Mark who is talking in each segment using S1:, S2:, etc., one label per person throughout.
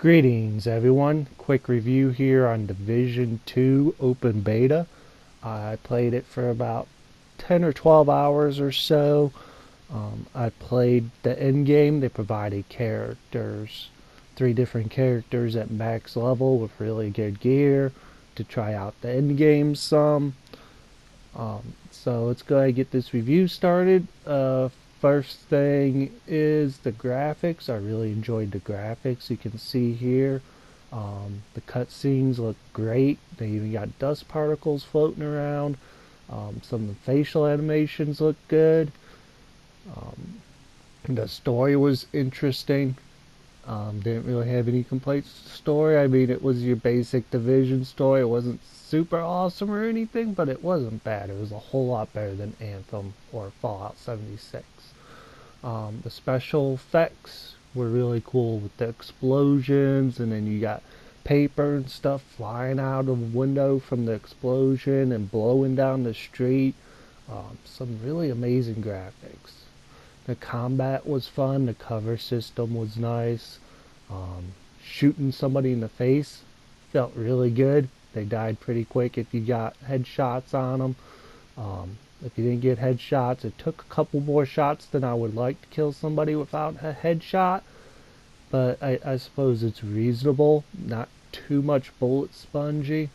S1: Greetings everyone, quick review here on Division 2 Open Beta. I played it for about 10 or 12 hours or so. I played the end game. They provided characters, 3 different characters at max level with really good gear to try out the end game some. So let's go ahead and get this review started. First thing is the graphics. I really enjoyed the graphics. You can see here the cutscenes look great. They even got dust particles floating around. Some of the facial animations look good. The story was interesting. Didn't really have any complaints with the story. I mean, it was your basic Division story. It wasn't super awesome or anything, but it wasn't bad. It was a whole lot better than Anthem or Fallout 76. The special effects were really cool with the explosions, and then you got paper and stuff flying out of the window from the explosion and blowing down the street. Some really amazing graphics. The combat was fun. The cover system was nice. Shooting somebody in the face felt really good. They died pretty quick if you got headshots on them. If you didn't get headshots, it took a couple more shots than I would like to kill somebody without a headshot. But I suppose it's reasonable. Not too much bullet spongy.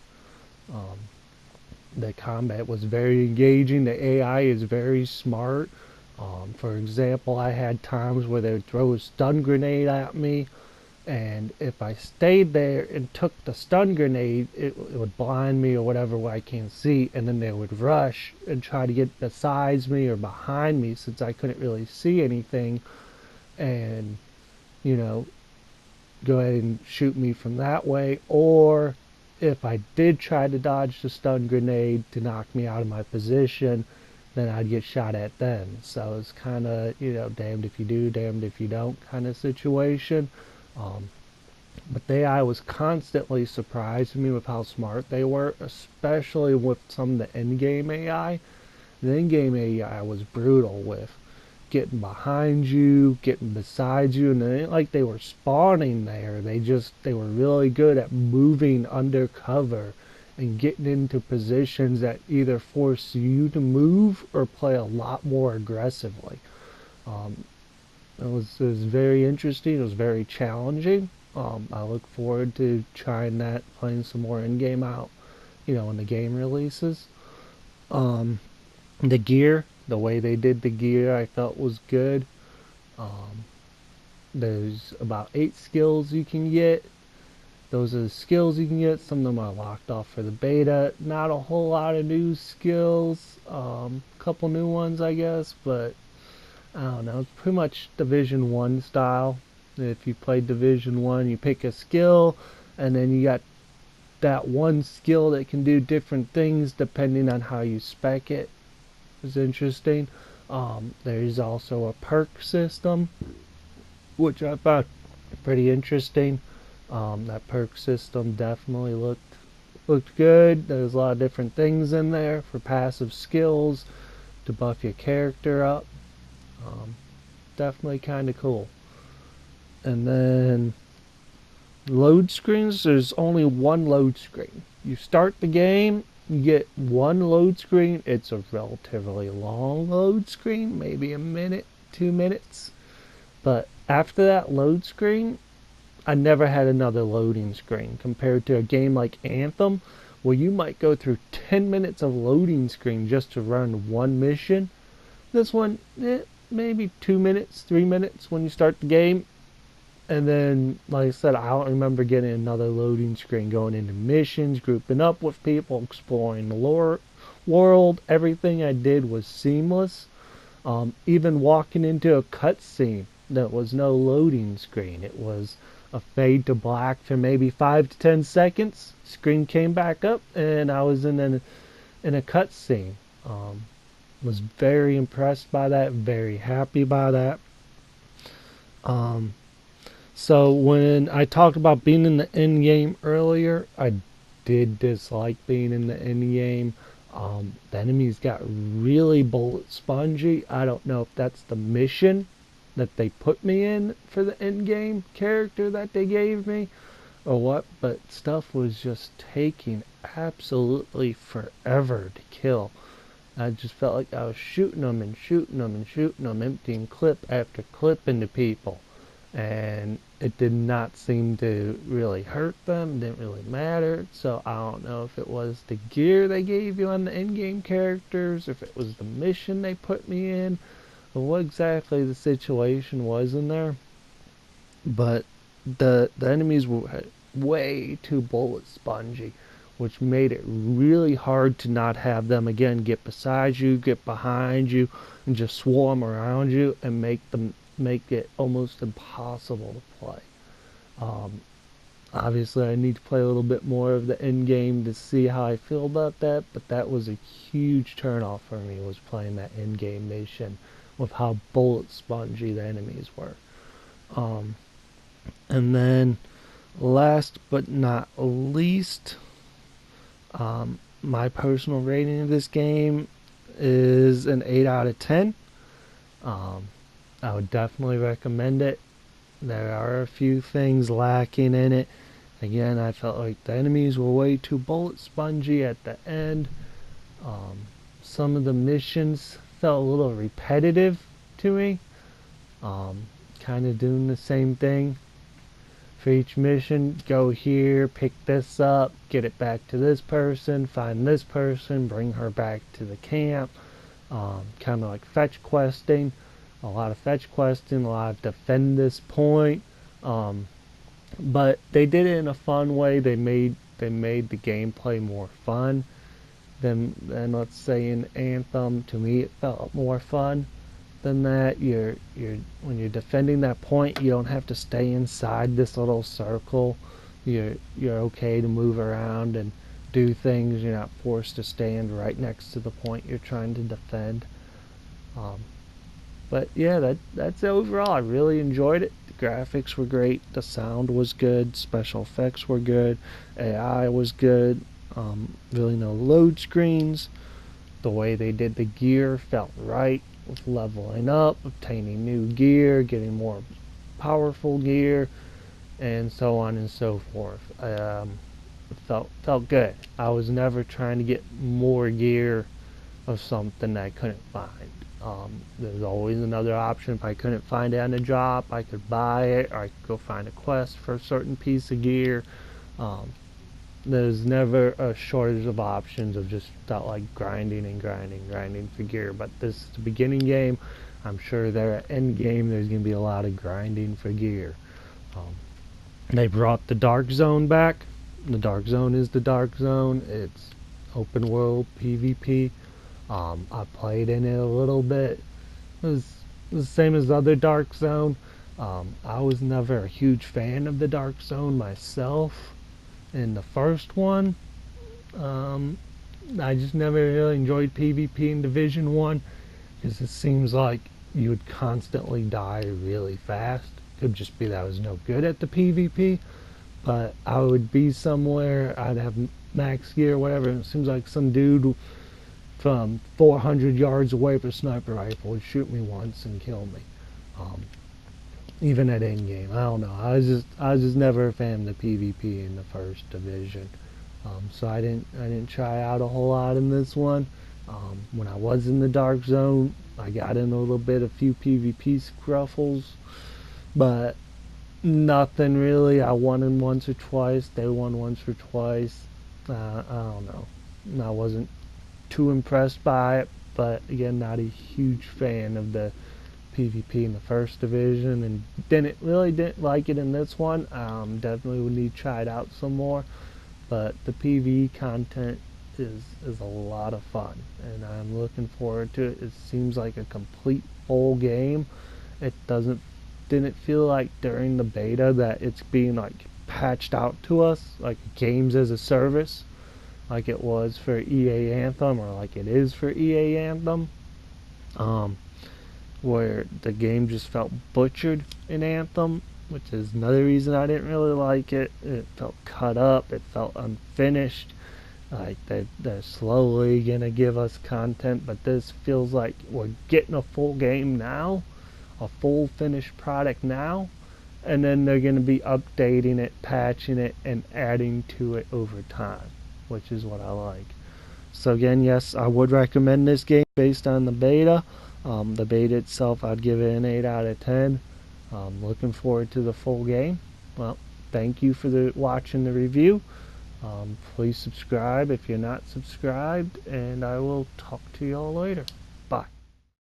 S1: The combat was very engaging. The AI is very smart. For example, I had times where they would throw a stun grenade at me, and if I stayed there and took the stun grenade, it would blind me or whatever where I can't see, and then they would rush and try to get beside me or behind me since I couldn't really see anything, and go ahead and shoot me from that way. Or if I did try to dodge the stun grenade to knock me out of my position, then I'd get shot at then. So it's kind of, damned if you do, damned if you don't kind of situation. But the AI was constantly surprising me with how smart they were, especially with some of the end-game AI. The end-game AI was brutal with getting behind you, getting beside you, and it ain't like they were spawning there. They were really good at moving undercover and getting into positions that either force you to move or play a lot more aggressively. It was very interesting. It was very challenging. I look forward to trying that, playing some more in-game out, when the game releases. The gear, the way they did the gear, I felt was good. There's about 8 skills you can get. Those are the skills you can get. Some of them are locked off for the beta. Not a whole lot of new skills. Couple new ones, I guess, but I don't know. It's pretty much Division 1 style. If you play Division 1, you pick a skill, and then you got that one skill that can do different things depending on how you spec it. It's interesting. There's also a perk system, which I found pretty interesting. That perk system definitely looked good. There's a lot of different things in there for passive skills to buff your character up. Definitely kind of cool. And then load screens, there's only one load screen. You start the game, you get one load screen. It's a relatively long load screen, maybe a minute, 2 minutes. But after that load screen, I never had another loading screen compared to a game like Anthem, where you might go through 10 minutes of loading screen just to run one mission. This one, maybe 2 minutes, 3 minutes when you start the game. And then, like I said, I don't remember getting another loading screen, going into missions, grouping up with people, exploring the world. Everything I did was seamless. Even walking into a cutscene, there was no loading screen. It was a fade to black for maybe 5 to 10 seconds. Screen came back up, and I was in a cutscene. Was very impressed by that. Very happy by that. So when I talked about being in the end game earlier, I did dislike being in the end game. The enemies got really bullet spongy. I don't know if that's the mission that they put me in for the end game character that they gave me or what, but stuff was just taking absolutely forever to kill. I just felt like I was shooting them and shooting them and shooting them, emptying clip after clip into people. And it did not seem to really hurt them, didn't really matter. So I don't know if it was the gear they gave you on the in-game characters, if it was the mission they put me in, or what exactly the situation was in there. But the enemies were way too bullet spongy, which made it really hard to not have them again get beside you, get behind you, and just swarm around you and make it almost impossible to play. Obviously, I need to play a little bit more of the end game to see how I feel about that, but that was a huge turnoff for me, was playing that end game mission with how bullet spongy the enemies were. And then last but not least, my personal rating of this game is an 8 out of 10. I would definitely recommend it. There are a few things lacking in it. Again, I felt like the enemies were way too bullet spongy at the end. Some of the missions felt a little repetitive to me. Kind of doing the same thing for each mission. Go here, pick this up, get it back to this person, find this person, bring her back to the camp. Kind of like fetch questing. A lot of fetch questing, a lot of defend this point. But they did it in a fun way. They made the gameplay more fun than let's say in Anthem. To me, it felt more fun than that. When you're defending that point, you don't have to stay inside this little circle. You're okay to move around and do things. You're not forced to stand right next to the point you're trying to defend. But yeah, that's overall. I really enjoyed it. The graphics were great. The sound was good. Special effects were good. AI was good. Really no load screens. The way they did the gear felt right, with leveling up, obtaining new gear, getting more powerful gear, and so on and so forth. It felt good. I was never trying to get more gear of something I couldn't find. There's always another option. If I couldn't find it on a drop, I could buy it, or I could go find a quest for a certain piece of gear. There's never a shortage of options. Of just felt like grinding for gear. But this is the beginning game. I'm sure there at end game there's going to be a lot of grinding for gear. They brought the Dark Zone back. The Dark Zone is the Dark Zone. It's open world PvP. I played in it a little bit. It was the same as the other Dark Zone. I was never a huge fan of the Dark Zone myself. In the first one, I just never really enjoyed PvP in Division 1 because it seems like you would constantly die really fast. Could just be that I was no good at the PvP, but I would be somewhere, I'd have max gear or whatever, and it seems like some dude from 400 yards away with a sniper rifle would shoot me once and kill me. Even at end game, I don't know. I was just never a fan of the PvP in the first division. So I didn't try out a whole lot in this one. When I was in the Dark Zone, I got in a little bit, a few PvP scruffles, but nothing really. I won in once or twice. They won once or twice. I don't know. I wasn't too impressed by it, but again, not a huge fan of the PvP in the first division, and didn't like it in this one. Definitely would need to try it out some more, but the PvE content is a lot of fun, and I'm looking forward to it. It seems like a complete full game. It didn't feel like during the beta that it's being like patched out to us like games as a service, like it was for EA Anthem, or like it is for EA Anthem, where the game just felt butchered in Anthem, which is another reason I didn't really like it. It felt cut up, it felt unfinished, like they're slowly gonna give us content, but this feels like we're getting a full game now. a full finished product now, and then they're going to be updating it, patching it, and adding to it over time, which is what I like. So again, yes, I would recommend this game based on the beta. The beta itself, I'd give it an 8 out of 10. Looking forward to the full game. Well, thank you for watching the review. Please subscribe if you're not subscribed, and I will talk to y'all later.